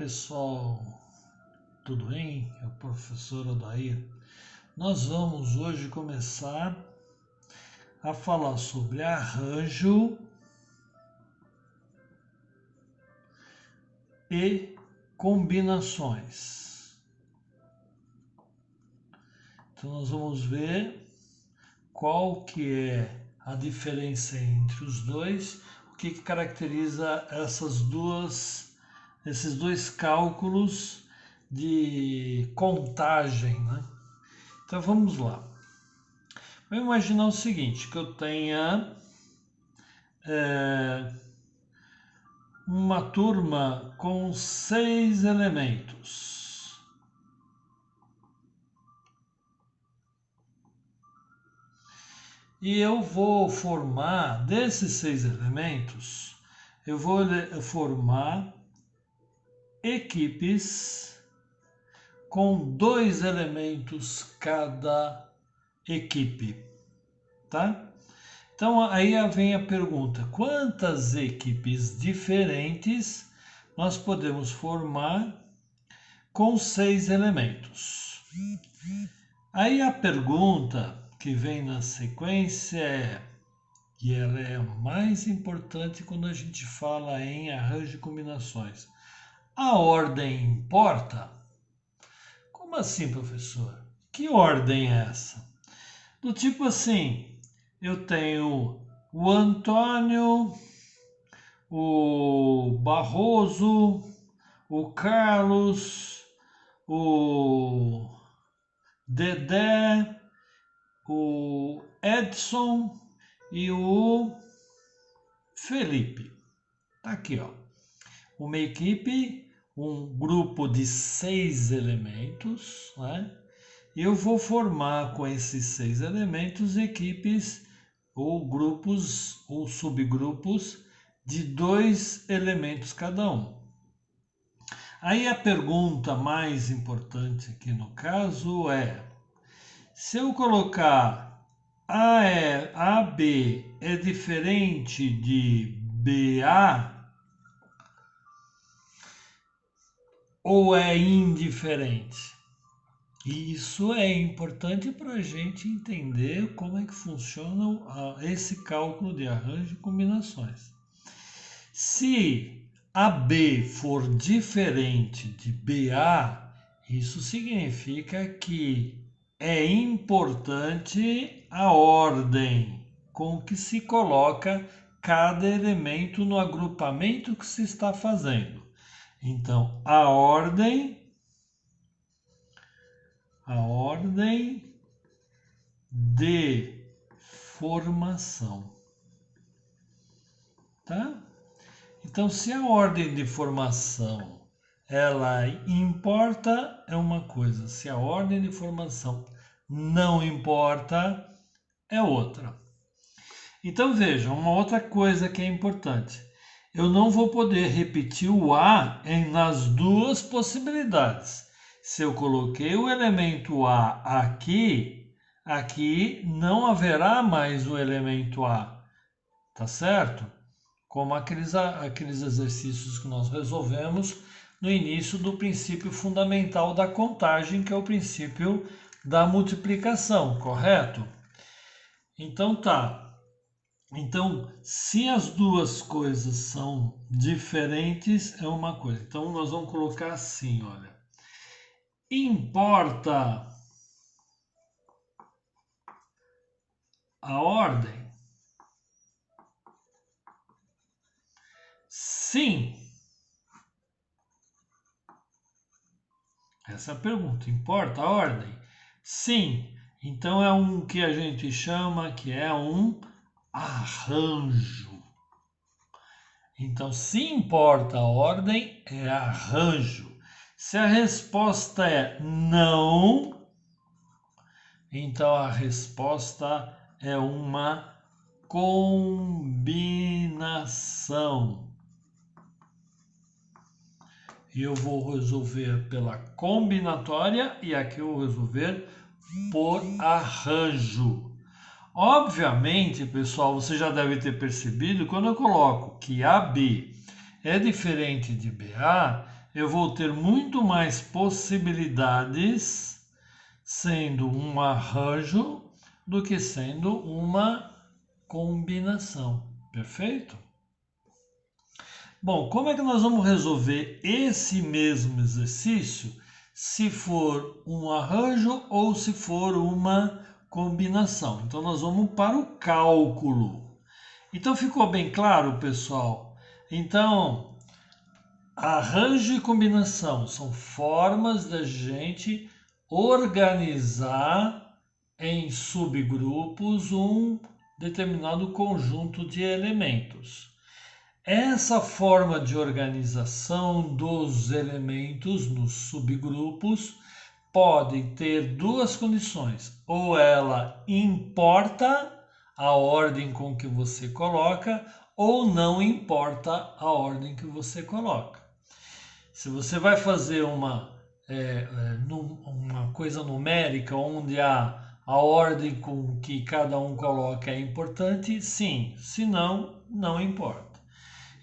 pessoal, tudo bem? É o professor Odair. Nós vamos hoje começar a falar sobre arranjo e combinações. Então nós vamos ver qual que é a diferença entre os dois, o que caracteriza esses dois cálculos de contagem, né? Então vamos lá. Vamos imaginar o seguinte, que eu tenha uma turma com 6 elementos. E eu vou formar, desses 6 elementos, eu vou formar equipes com 2 elementos cada equipe, tá? Então aí vem a pergunta, quantas equipes diferentes nós podemos formar com 6 elementos? Aí a pergunta que vem na sequência é, e ela é a mais importante quando a gente fala em arranjo de combinações, a ordem importa? Como assim, professor? Que ordem é essa? Do tipo assim, eu tenho o Antônio, o Barroso, o Carlos, o Dedé, o Edson e o Felipe. Tá aqui, ó. Uma equipe, um grupo de 6 elementos, né? E eu vou formar com esses 6 elementos equipes ou grupos ou subgrupos de 2 elementos cada um. Aí a pergunta mais importante aqui no caso é, se eu colocar AB é diferente de BA ou é indiferente? E isso é importante para a gente entender como é que funciona esse cálculo de arranjo e combinações. Se AB for diferente de BA, isso significa que é importante a ordem com que se coloca cada elemento no agrupamento que se está fazendo. Então, a ordem de formação, tá? Então, se a ordem de formação ela importa, é uma coisa. Se a ordem de formação não importa, é outra. Então, veja, uma outra coisa que é importante. Eu não vou poder repetir o A nas duas possibilidades. Se eu coloquei o elemento A aqui não haverá mais o elemento A, tá certo? Como aqueles exercícios que nós resolvemos no início do princípio fundamental da contagem, que é o princípio da multiplicação, correto? Então tá. Então, se as duas coisas são diferentes, é uma coisa. Então, nós vamos colocar assim, olha. Importa a ordem? Sim. Essa é a pergunta. Importa a ordem? Sim. Então é um que a gente chama que é um arranjo. Então, se importa a ordem, é arranjo. Se a resposta é não, então a resposta é uma combinação. E eu vou resolver pela combinatória e aqui eu vou resolver por arranjo. Obviamente, pessoal, você já deve ter percebido, quando eu coloco que AB é diferente de BA, eu vou ter muito mais possibilidades sendo um arranjo do que sendo uma combinação. Perfeito? Bom, como é que nós vamos resolver esse mesmo exercício se for um arranjo ou se for uma combinação? Então, nós vamos para o cálculo. Então, ficou bem claro, pessoal? Então, arranjo e combinação são formas da gente organizar em subgrupos um determinado conjunto de elementos. Essa forma de organização dos elementos nos subgrupos pode ter duas condições: ou ela importa a ordem com que você coloca, ou não importa a ordem que você coloca. Se você vai fazer uma coisa numérica onde a ordem com que cada um coloca é importante, sim, se não, não importa.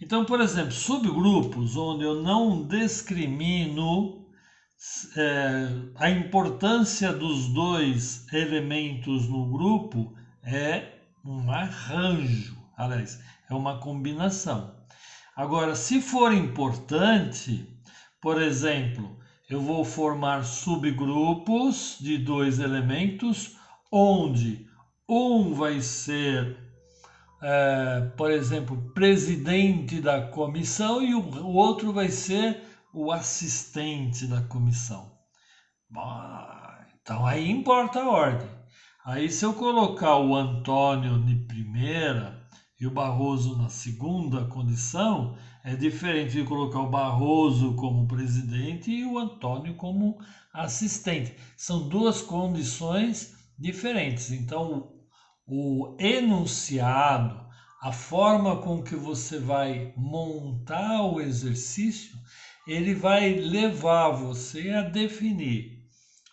Então, por exemplo, subgrupos onde eu não discrimino a importância dos dois elementos no grupo é um arranjo, aliás, é uma combinação. Agora, se for importante, por exemplo, eu vou formar subgrupos de dois elementos, onde um vai ser, por exemplo, presidente da comissão e o outro vai ser o assistente da comissão. Então aí importa a ordem. Aí se eu colocar o Antônio de primeira e o Barroso na segunda condição, é diferente de colocar o Barroso como presidente e o Antônio como assistente. São duas condições diferentes. Então, o enunciado, a forma com que você vai montar o exercício, ele vai levar você a definir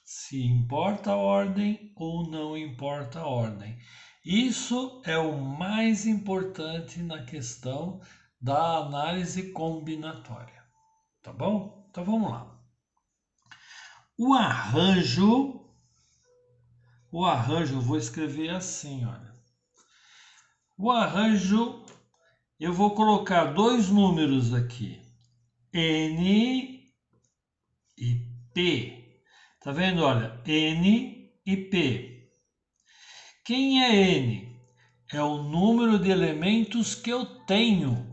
se importa a ordem ou não importa a ordem. Isso é o mais importante na questão da análise combinatória. Tá bom? Então vamos lá. O arranjo eu vou escrever assim, olha. O arranjo, eu vou colocar dois números aqui, N e P. Tá vendo? Olha, N e P. Quem é N? É o número de elementos que eu tenho.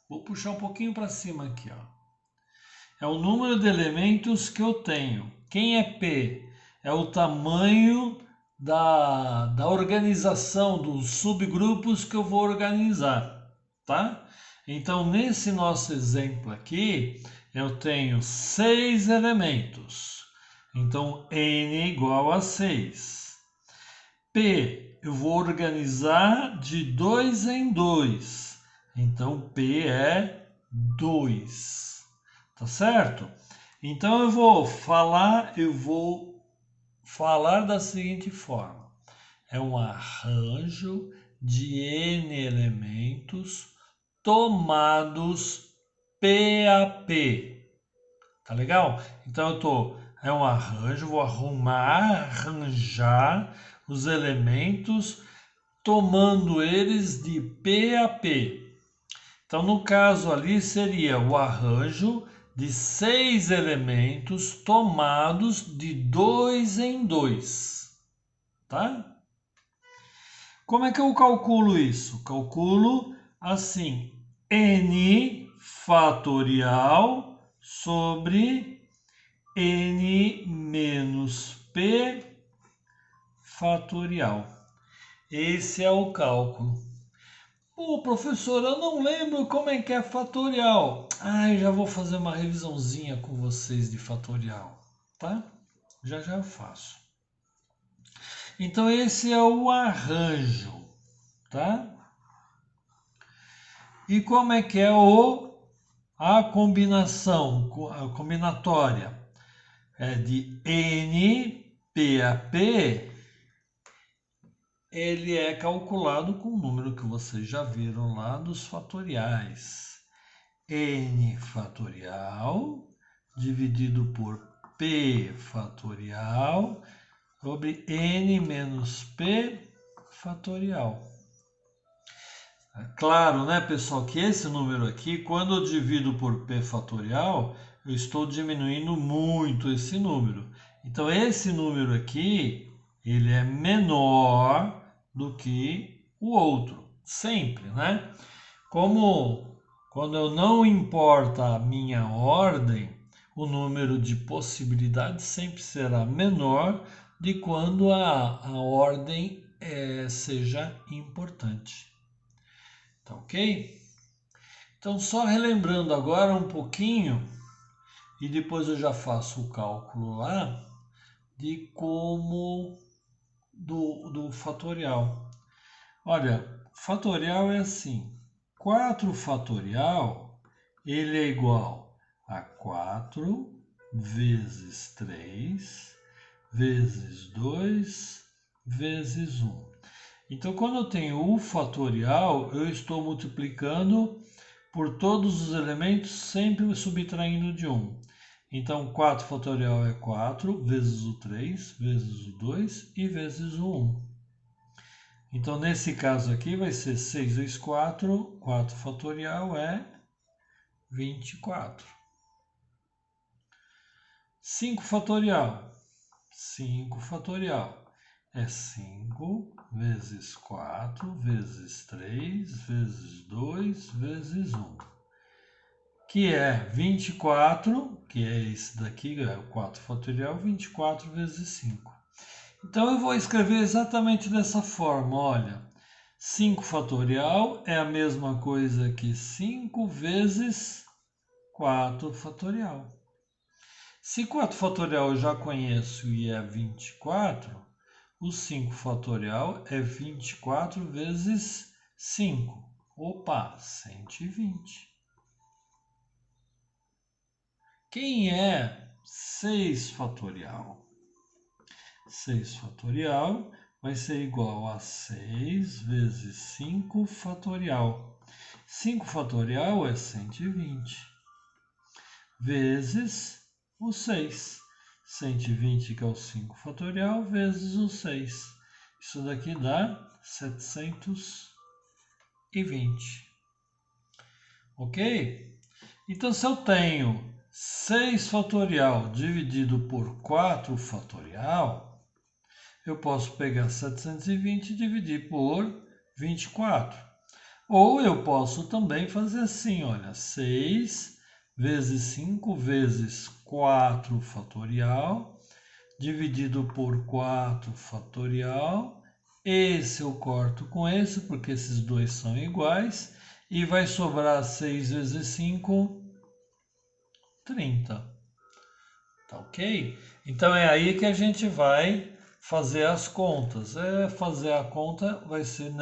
Vou puxar um pouquinho para cima aqui, ó. É o número de elementos que eu tenho. Quem é P? É o tamanho da organização dos subgrupos que eu vou organizar, tá? Então, nesse nosso exemplo aqui, eu tenho 6 elementos. Então, N igual a 6. P, eu vou organizar de 2 em 2. Então, P é 2. Tá certo? Então, eu vou falar da seguinte forma. É um arranjo de N elementos tomados P a P. Tá legal? Então, é um arranjo, vou arranjar os elementos tomando eles de P a P. Então, no caso ali, seria o arranjo de 6 elementos tomados de 2 em 2. Tá? Como é que eu calculo isso? Calculo assim, N fatorial sobre N menos P fatorial. Esse é o cálculo. Pô, professor, eu não lembro como é que é fatorial. Eu já vou fazer uma revisãozinha com vocês de fatorial, tá? Já eu faço. Então, esse é o arranjo, tá? E como é que é a combinação, a combinatória? É de N, P a P, ele é calculado com o número que vocês já viram lá dos fatoriais. n fatorial dividido por p fatorial sobre n menos p fatorial. É claro, né, pessoal, que esse número aqui, quando eu divido por p fatorial, eu estou diminuindo muito esse número. Então, esse número aqui, ele é menor do que o outro, sempre, né? Como quando eu não importa a minha ordem, o número de possibilidades sempre será menor de quando a ordem seja importante. Tá ok? Então, só relembrando agora um pouquinho, e depois eu já faço o cálculo lá, de como do fatorial. Olha, fatorial é assim, 4 fatorial, ele é igual a 4 vezes 3 vezes 2 vezes 1. Então, quando eu tenho o fatorial, eu estou multiplicando por todos os elementos, sempre subtraindo de 1. Então, 4 fatorial é 4 vezes o 3 vezes o 2 e vezes o 1. Então, nesse caso aqui, vai ser 6 vezes 4, 4 fatorial é 24. 5 fatorial. 5 fatorial é 5 vezes 4 vezes 3 vezes 2 vezes 1. Que é 24, que é esse daqui, é o 4 fatorial, 24 vezes 5. Então, eu vou escrever exatamente dessa forma, olha. 5 fatorial é a mesma coisa que 5 vezes 4 fatorial. Se 4 fatorial eu já conheço e é 24, o 5 fatorial é 24 vezes 5. Opa, 120. Quem é 6 fatorial? 6 fatorial vai ser igual a 6 vezes 5 fatorial. 5 fatorial é 120 vezes o 6. 120 que é o 5 fatorial vezes o 6. Isso daqui dá 720. Ok? Então, se eu tenho 6 fatorial dividido por 4 fatorial, eu posso pegar 720 e dividir por 24. Ou eu posso também fazer assim, olha, 6 vezes 5 vezes 4 fatorial, dividido por 4 fatorial. Esse eu corto com esse, porque esses dois são iguais. E vai sobrar 6 vezes 5, 30. Tá ok? Então é aí que a gente vai fazer as contas. Fazer a conta vai ser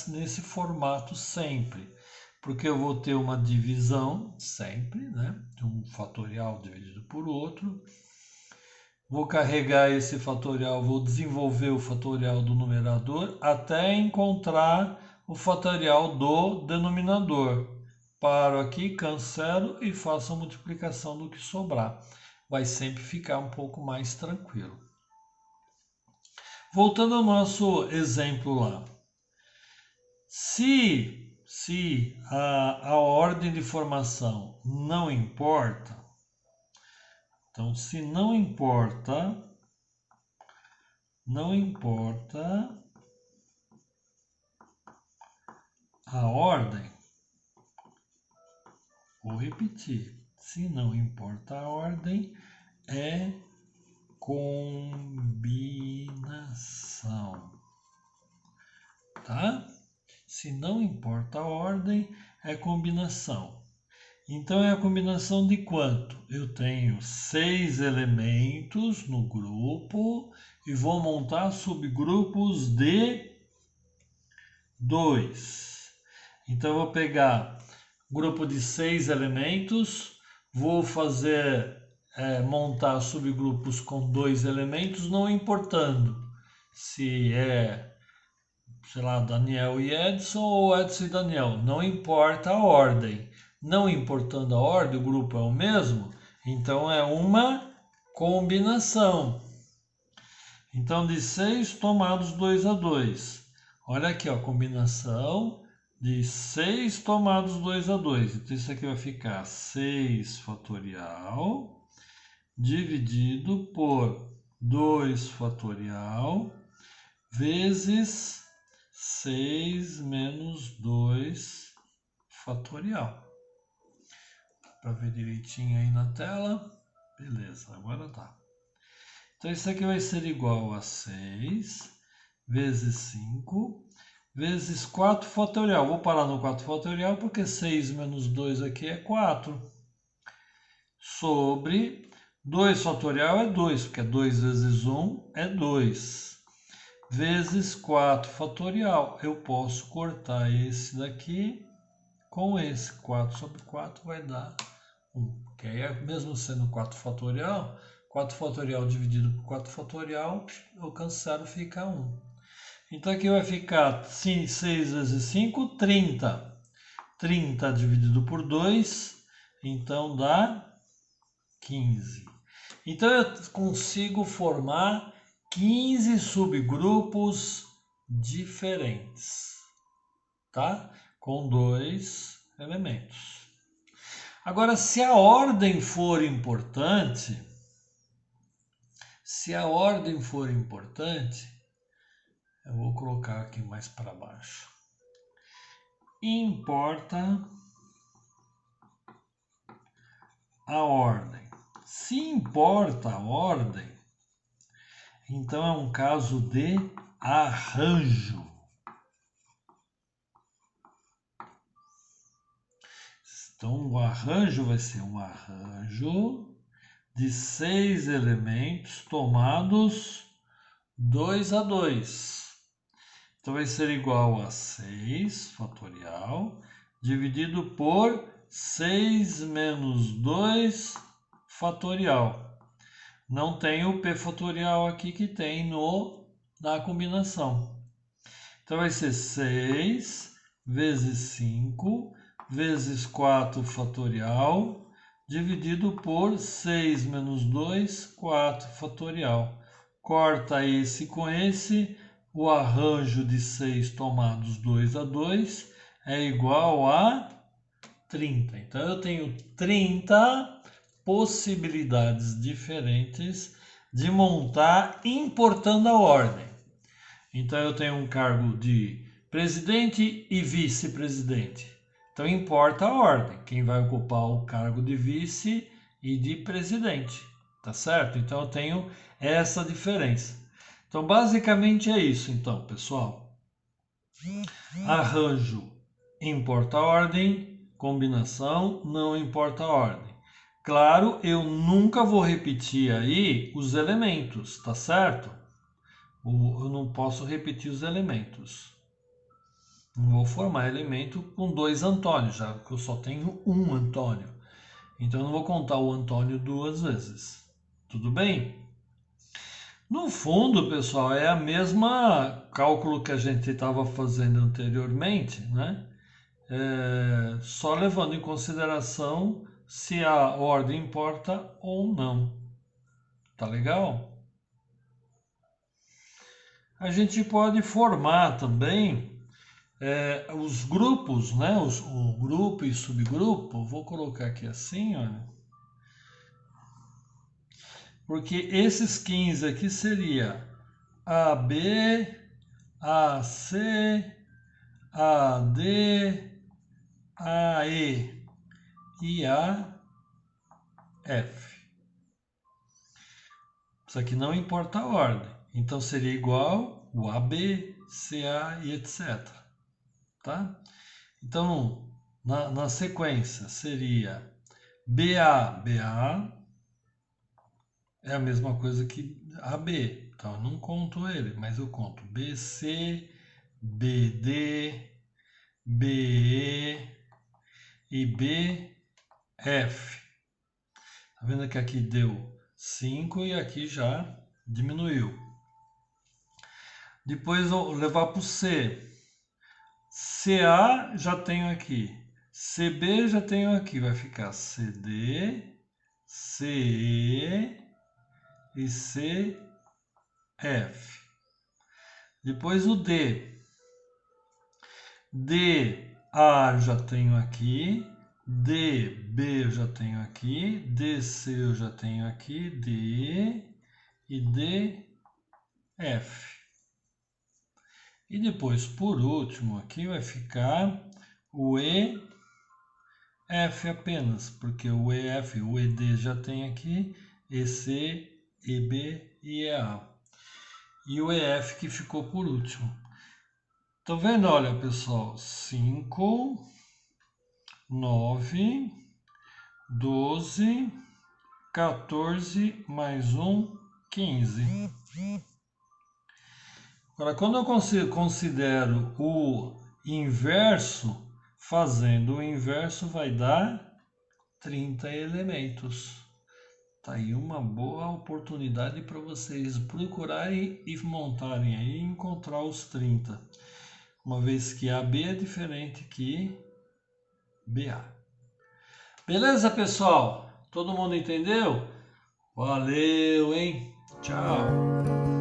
nesse formato sempre, porque eu vou ter uma divisão sempre, né? Um fatorial dividido por outro. Vou carregar esse fatorial, vou desenvolver o fatorial do numerador até encontrar o fatorial do denominador. Paro aqui, cancelo e faço a multiplicação do que sobrar. Vai sempre ficar um pouco mais tranquilo. Voltando ao nosso exemplo lá. Se a ordem de formação não importa, então se não importa a ordem, vou repetir, se não importa a ordem, é combinação, tá? Se não importa a ordem, é combinação. Então, é a combinação de quanto? Eu tenho 6 elementos no grupo e vou montar subgrupos de 2. Então, eu vou pegar grupo de 6 elementos, vou fazer montar subgrupos com 2 elementos, não importando se é, sei lá, Daniel e Edson ou Edson e Daniel, não importa a ordem. não importando a ordem, o grupo é o mesmo, então é uma combinação. Então, de 6 tomados 2 a 2. Olha aqui, ó, combinação de 6 tomados 2 a 2. Então, isso aqui vai ficar 6 fatorial dividido por 2 fatorial vezes 6 menos 2 fatorial. Para ver direitinho aí na tela. Beleza, agora tá. Então, isso aqui vai ser igual a 6 vezes 5 vezes 4 fatorial. Vou parar no 4 fatorial porque 6 menos 2 aqui é 4. Sobre 2 fatorial é 2, porque 2 vezes 1 é 2. Vezes 4 fatorial. Eu posso cortar esse daqui com esse. 4 sobre 4 vai dar 1. Que aí, mesmo sendo 4 fatorial, 4 fatorial dividido por 4 fatorial, eu cancelo, fica 1. Então aqui vai ficar 6 vezes 5, 30. 30 dividido por 2, então dá 15. Então eu consigo formar 15 subgrupos diferentes, tá? Com 2 elementos. Agora, se a ordem for importante, eu vou colocar aqui mais para baixo. Importa a ordem. Se importa a ordem, então é um caso de arranjo. Então, o arranjo vai ser um arranjo de 6 elementos tomados 2 a 2. Então, vai ser igual a 6 fatorial dividido por 6 menos 2 fatorial. Não tem o p fatorial aqui que tem na combinação. Então, vai ser 6 vezes 5 vezes 4 fatorial dividido por 6 menos 2, 4 fatorial. Corta esse com esse, o arranjo de 6 tomados 2 a 2 é igual a 30. Então, eu tenho 30 possibilidades diferentes de montar importando a ordem. Então, eu tenho um cargo de presidente e vice-presidente. Então, importa a ordem, quem vai ocupar o cargo de vice e de presidente, tá certo? Então, eu tenho essa diferença. Então, basicamente é isso, então, pessoal. Arranjo importa a ordem, combinação não importa a ordem. Claro, eu nunca vou repetir aí os elementos, tá certo? Eu não posso repetir os elementos. Não vou formar elemento com 2 Antônios, já que eu só tenho um Antônio. Então, eu não vou contar o Antônio 2 vezes. Tudo bem? No fundo, pessoal, é a mesma cálculo que a gente estava fazendo anteriormente, né? Só levando em consideração se a ordem importa ou não. Tá legal? A gente pode formar também os grupos, né? O grupo e subgrupo. Vou colocar aqui assim, olha. Porque esses 15 aqui seria AB, AC, AD, AE e AF. Isso aqui não importa a ordem. Então seria igual o AB, CA e etc. Tá? Então, na sequência seria BA, BA é a mesma coisa que AB. Então eu não conto ele, mas eu conto BC, BD, BE e BF. Tá vendo que aqui deu 5 e aqui já diminuiu. Depois eu levar para o C. CA já tenho aqui. CB já tenho aqui, vai ficar CD, CE e CF. Depois o D. DA já tenho aqui, DB eu já tenho aqui, DC eu já tenho aqui, DE e DF. E depois, por último, aqui vai ficar o EF apenas, porque o EF, o ED já tem aqui, EC, EB e EA. E o EF que ficou por último. Estão vendo? Olha, pessoal, 5, 9, 12, 14, mais 1, 15. Agora, quando eu considero o inverso, fazendo o inverso vai dar 30 elementos. Tá aí uma boa oportunidade para vocês procurarem e montarem aí e encontrar os 30. Uma vez que AB é diferente que BA. Beleza, pessoal? Todo mundo entendeu? Valeu, hein? Tchau!